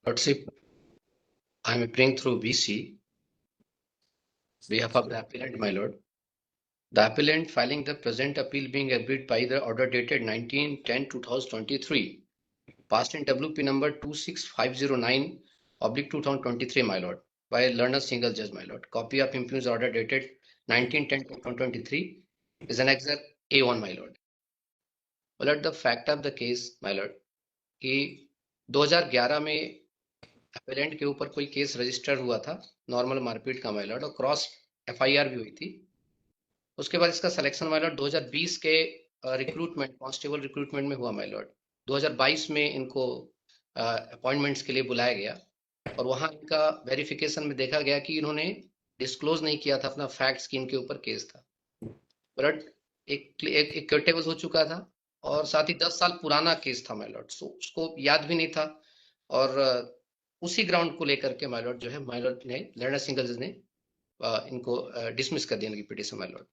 Lordship, I am appearing through BC, behalf of the appellant, my lord. The appellant filing the present appeal being agreed by the order dated 19/10/2023, passed in WP number 26509/2023, my lord, by a learned single judge, my lord. Copy of impugned order dated 19/10/2023 is annexure A1, my lord. My lord, the fact of the case, my lord, कि 2011 में appellate के ऊपर कोई case register हुआ था normal मारपीट का, my Lord, और क्रॉस एफआईआर भी हुई थी। उसके बाद इसका सिलेक्शन, माय लॉर्ड, 2020 के रिक्रूटमेंट, कांस्टेबल रिक्रूटमेंट में हुआ, माय लॉर्ड। 2022 में इनको अपॉइंटमेंट्स के लिए बुलाया गया और वहां इनका वेरिफिकेशन में देखा गया कि इन्होंने डिस्क्लोज नहीं किया था अपना फैक्ट्स कि इनके ऊपर केस था। बट एक क्विटेबल हो चुका था और साथ ही 10 साल पुराना केस था, माय लॉर्ड, सो उसको याद भी नहीं था और उसी ग्राउंड को लेकर के माय लॉर्ड जो है, माय लॉर्ड ने, लर्नर सिंगल जज ने इनको डिसमिस कर दिया इनकी petition, my Lord.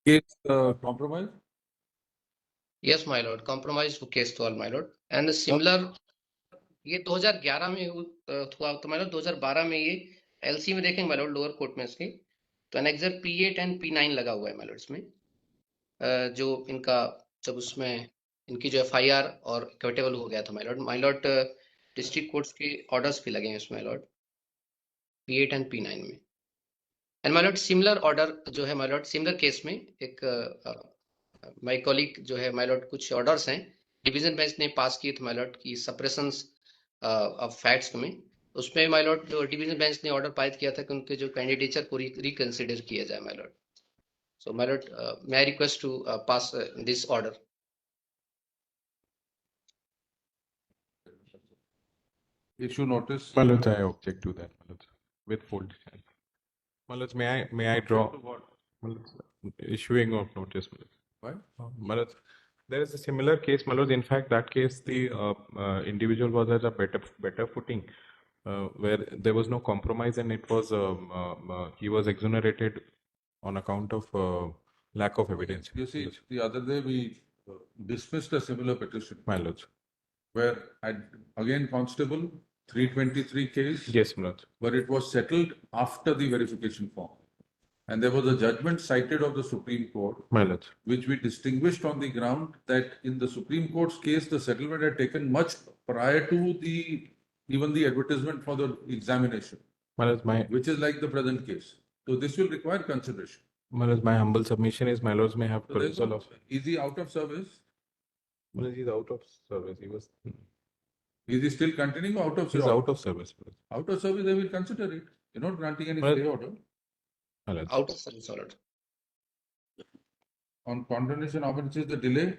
Case compromise? Yes, my lord, compromise case to all, my lord, and similar ये 2011 में हुआ तो, माय लॉर्ड 2012 में ये एलसी में देखेंगे, माय लॉर्ड, लोअर कोर्ट में इसके तो एनेक्सर P8 एंड P9 लगा हुआ है, माय लॉर्ड, इसमें जो इनका जब उसमें इनकी जो एफआईआर और क्विटेबल हो गया था, माय लॉर्ड, डिस्ट्रिक्ट कोर्ट्स के ऑर्डर्स भी लगे हैं इसमें, my Lord, P8 and P9 में। And my Lord, similar order जो है, माय लॉर्ड, सिमिलर केस में एक माय कॉलीग जो है, माय लॉर्ड, कुछ ऑर्डर्स हैं डिवीजन बेंच ने पास किए थे, माय लॉर्ड, की सप्रेशंस ऑफ फैक्ट्स में। उसमें माय लॉर्ड जो डिवीजन बेंच ने ऑर्डर पारित किया था कि उनके जो कैंडिडेचर को रिकंसिडर किया जाए, my Lord. So my Lord, may I request to pass this order? Issue notice. My lords, I object to that, my lords, with full detail. My lords, may I draw? My lords, issuing of notice, my lords. Why? My lords, there is a similar case, my lords. In fact, that case, the individual was at a better footing, where there was no compromise, and it was he was exonerated on account of lack of evidence. You see, the other day we dismissed a similar petition. My lords. Where again constable 323 case. Yes, my lords. But it was settled after the verification form. And there was a judgment cited of the Supreme Court, my lords, which we distinguished on the ground that in the Supreme Court's case, the settlement had taken much prior to even the advertisement for the examination. My lords, which is like the present case. So this will require consideration. My lords, my humble submission is, my lords may have perusal of. Is he out of service? My lords, he's out of service. He was. Is he still continuing or out of service? He's out of service. Out of service, they will consider it. You're not granting any stay order. Out of service order. On condemnation offences, the delay.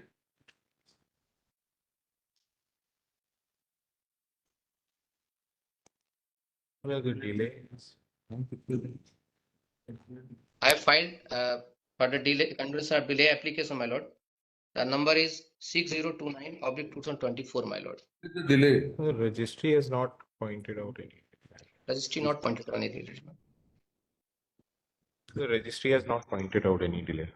Well, the delay is. I have filed for the delay, condemnation of delay application, my lord. The number is 6029/2024, my lord. The delay. The registry has not pointed out any. Registry not pointed out any delay. The registry has not pointed out any delay.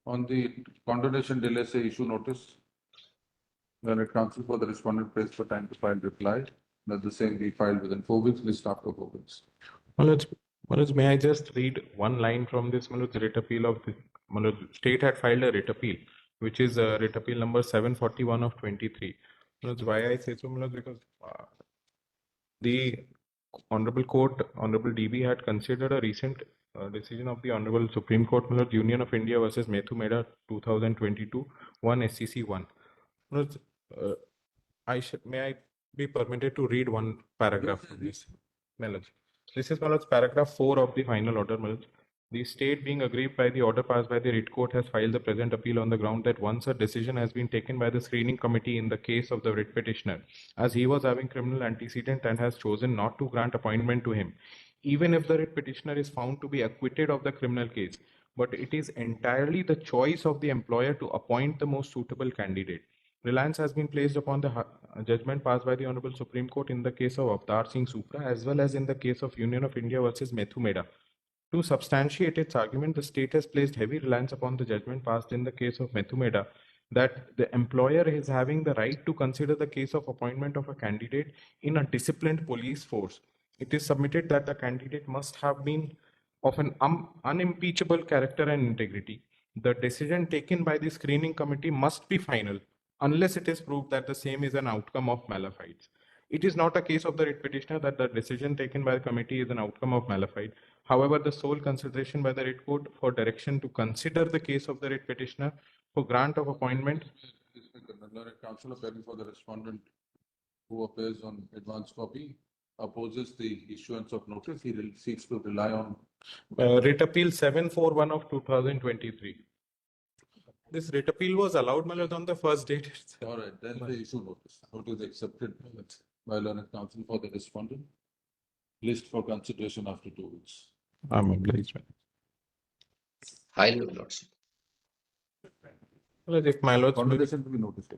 On the condemnation delay, say issue notice. When it comes for the respondent prays for time to file reply, let the same be filed within 4 weeks, list after 4 weeks. Manoj, may I just read one line from this Manoj writ appeal of the Manoj, state had filed a writ appeal, which is writ appeal number 741 of 23. Manoj, why I say so, Manoj, because the Honorable Court, Honorable DB had considered a recent decision of the Honorable Supreme Court, Manoj, Union of India versus Methu Mehta 2022, 1 SCC 1. Manoj, may I be permitted to read one paragraph from this? Manoj. This is Manoj, paragraph 4 of the final order, Manoj. The state, being aggrieved by the order passed by the writ court, has filed the present appeal on the ground that once a decision has been taken by the screening committee in the case of the writ petitioner, as he was having criminal antecedent and has chosen not to grant appointment to him, even if the writ petitioner is found to be acquitted of the criminal case, but it is entirely the choice of the employer to appoint the most suitable candidate. Reliance has been placed upon the judgment passed by the Honorable Supreme Court in the case of Avtar Singh Supra as well as in the case of Union of India versus Methu Meda. To substantiate its argument, the state has placed heavy reliance upon the judgment passed in the case of Methu Meda that the employer is having the right to consider the case of appointment of a candidate in a disciplined police force. It is submitted that the candidate must have been of an unimpeachable character and integrity. The decision taken by the screening committee must be final unless it is proved that the same is an outcome of malefides. It is not a case of the writ petitioner that the decision taken by the committee is an outcome of malafide. However, the sole consideration by the writ court for direction to consider the case of the writ petitioner for grant of appointment. Counsel appearing for the respondent who appears on advance copy opposes the issuance of notice. He seeks to rely on Writ appeal 741 of 2023. This writ appeal was allowed, my lord, on the first date. All right, then the issue notice. Notice accepted by learned counsel for the respondent. List for consideration after 2 weeks. I'm obliged. Highly, Lordship. Well, if my lord Conversation to be noticed.